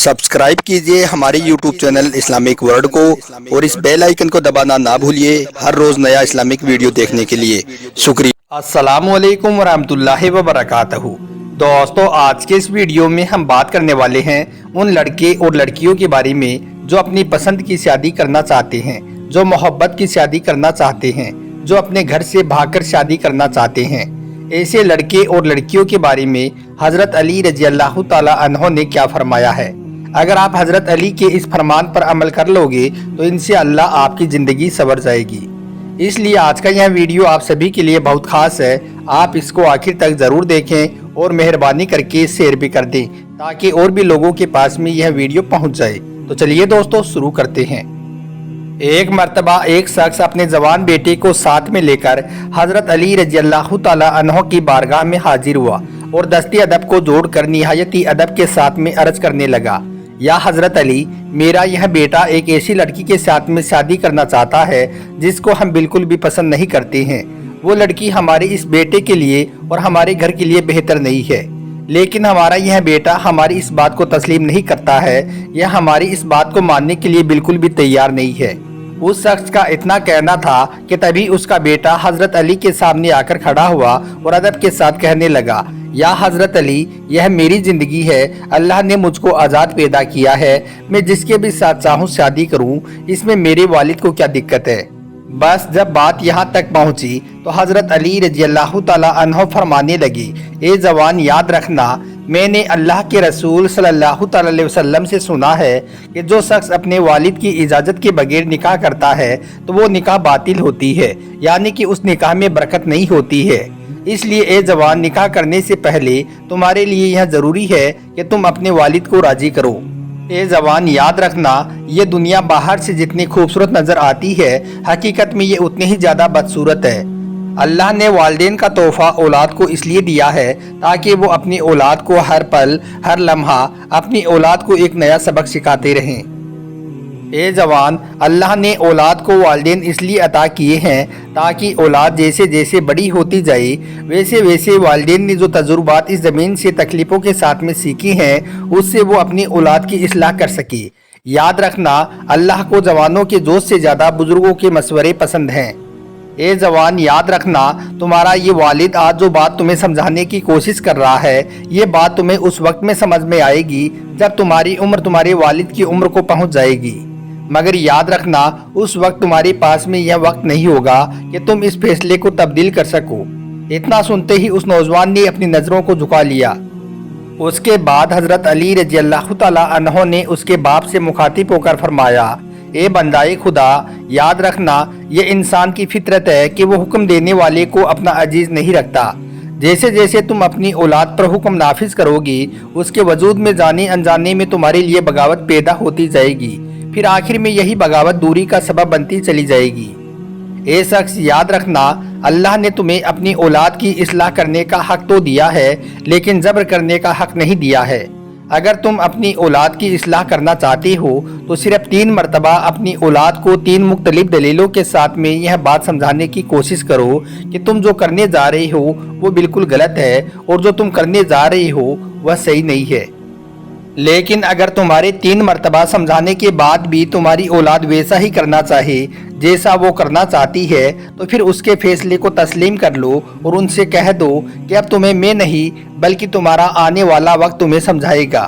Subscribe कीजिए हमारे YouTube channel Islamic world को और इस बेल आइकन को दबाना ना भूलिए हर रोज नया इस्लामिक वीडियो देखने के लिए। शुक्रिया। अस्सलामुअलैकुम वरहमतुल्लाहि वबरकातहू। दोस्तों, आज के इस वीडियो में हम बात करने वाले हैं उन लड़के और लड़कियों के बारे में जो अपनी पसंद की शादी करना चाहते हैं, जो मोहब्बत की शादी करना चाहते हैं, जो अपने घर से भागकर शादी करना चाहते हैं। ऐसे लड़के और लड़कियों के बारे में हजरत अली रजी अल्लाह ताला अन्हो ने क्या फरमाया है। अगर आप हजरत अली के इस फरमान पर अमल कर लोगे तो इनसे अल्लाह आपकी ज़िंदगी संवर जाएगी। इसलिए आज का यह वीडियो आप सभी के लिए बहुत ख़ास है। आप इसको आखिर तक ज़रूर देखें और मेहरबानी करके शेयर भी कर दें ताकि और भी लोगों के पास में यह वीडियो पहुंच जाए। तो चलिए दोस्तों, शुरू करते हैं। एक मर्तबा एक शख्स अपने जवान बेटे को साथ में लेकर हजरत अली रजी अल्लाह ताला अन्हो की बारगाह में हाजिर हुआ और दस्ते अदब को जोड़कर निहायती अदब के साथ में अर्ज करने लगा, या हजरत अली, मेरा यह बेटा एक ऐसी लड़की के साथ में शादी करना चाहता है जिसको हम बिल्कुल भी पसंद नहीं करते हैं। वो लड़की हमारे इस बेटे के लिए और हमारे घर के लिए बेहतर नहीं है, लेकिन हमारा यह बेटा हमारी इस बात को तस्लीम नहीं करता है या हमारी इस बात को मानने के लिए बिल्कुल भी तैयार नहीं है। उस शख्स का इतना कहना था कि तभी उसका बेटा हजरत अली के सामने आकर खड़ा हुआ और अदब के साथ कहने लगा, या हजरत अली, यह मेरी जिंदगी है। अल्लाह ने मुझको आज़ाद पैदा किया है। मैं जिसके भी साथ चाहूँ शादी करूँ, इसमें मेरे वालिद को क्या दिक्कत है। बस जब बात यहाँ तक पहुँची तो हजरत अली रजी अल्लाह ताला अन्हो फरमाने लगी, ए जवान, याद रखना, मैंने अल्लाह के रसूल सल्लल्लाहु अलैहि वसल्लम से सुना है कि जो शख्स अपने वालिद की इजाज़त के बगैर निकाह करता है तो वो निकाह बातिल होती है, यानी कि उस निकाह में बरकत नहीं होती है। इसलिए ए जवान, निकाह करने से पहले तुम्हारे लिए यह ज़रूरी है कि तुम अपने वालिद को राज़ी करो। ए जवान, याद रखना, ये दुनिया बाहर से जितनी खूबसूरत नज़र आती है, हकीकत में ये उतनी ही ज़्यादा बदसूरत है। अल्लाह ने वालिदैन का तोहफा औलाद को इसलिए दिया है ताकि वो अपनी औलाद को हर पल हर लम्हा अपनी औलाद को एक नया सबक सिखाते रहें। ए जवान, अल्लाह ने औलाद को वालिदैन इसलिए अता किए हैं ताकि औलाद जैसे जैसे बड़ी होती जाए वैसे वैसे वालिदैन ने जो तजुर्बात इस ज़मीन से तकलीफ़ों के साथ में सीखी हैं उससे वो अपनी औलाद की इस्लाह कर सके। याद रखना, अल्लाह को जवानों के जोश से ज़्यादा बुजुर्गों के मशवरे पसंद हैं। ए जवान, याद रखना, तुम्हारा ये वालिद आज जो बात तुम्हें समझाने की कोशिश कर रहा है, ये बात तुम्हें उस वक्त में समझ में आएगी जब तुम्हारी उम्र तुम्हारे वालिद की उम्र को पहुंच जाएगी। मगर याद रखना, उस वक्त तुम्हारे पास में यह वक्त नहीं होगा कि तुम इस फैसले को तब्दील कर सको। इतना सुनते ही उस नौजवान ने अपनी नज़रों को झुका लिया। उसके बाद हजरत अली रजी अल्लाह ताला अन्हो ने उसके बाप से मुखातिब होकर फरमाया, ए बंदाए खुदा, याद रखना, ये इंसान की फितरत है कि वो हुक्म देने वाले को अपना अजीज नहीं रखता। जैसे जैसे तुम अपनी औलाद पर हुक्म नाफिज करोगी, उसके वजूद में जाने अनजाने में तुम्हारे लिए बगावत पैदा होती जाएगी। फिर आखिर में यही बगावत दूरी का सबब बनती चली जाएगी। ए शख्स, याद रखना, अल्लाह ने तुम्हें अपनी औलाद की इस्लाह करने का हक तो दिया है, लेकिन जबर करने का हक नहीं दिया है। अगर तुम अपनी औलाद की इस्लाह करना चाहते हो तो सिर्फ 3 मरतबा अपनी औलाद को 3 मुख्तलिफ दलीलों के साथ में यह बात समझाने की कोशिश करो कि तुम जो करने जा रहे हो वो बिल्कुल गलत है और जो तुम करने जा रहे हो वह सही नहीं है। लेकिन अगर तुम्हारे 3 मरतबा समझाने के बाद भी तुम्हारी औलाद वैसा ही करना चाहे जैसा वो करना चाहती है तो फिर उसके फैसले को तस्लीम कर लो और उनसे कह दो कि अब तुम्हें मैं नहीं बल्कि तुम्हारा आने वाला वक्त तुम्हें समझाएगा।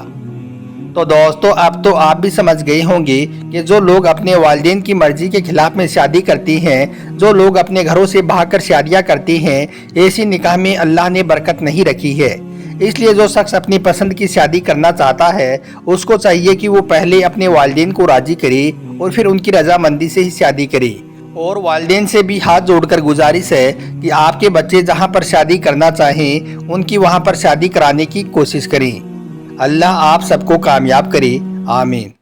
तो दोस्तों, अब तो आप भी समझ गए होंगे कि जो लोग अपने वालिदैन की मर्जी के खिलाफ में शादी करते हैं, जो लोग अपने घरों से भागकर शादियाँ करते हैं, ऐसी निकाह में अल्लाह ने बरकत नहीं रखी है। इसलिए जो शख्स अपनी पसंद की शादी करना चाहता है उसको चाहिए कि वो पहले अपने वालिदैन को राजी करे और फिर उनकी रजामंदी से ही शादी करे। और वालिदैन से भी हाथ जोड़कर गुजारिश है कि आपके बच्चे जहां पर शादी करना चाहें उनकी वहां पर शादी कराने की कोशिश करें। अल्लाह आप सबको कामयाब करे। आमीन।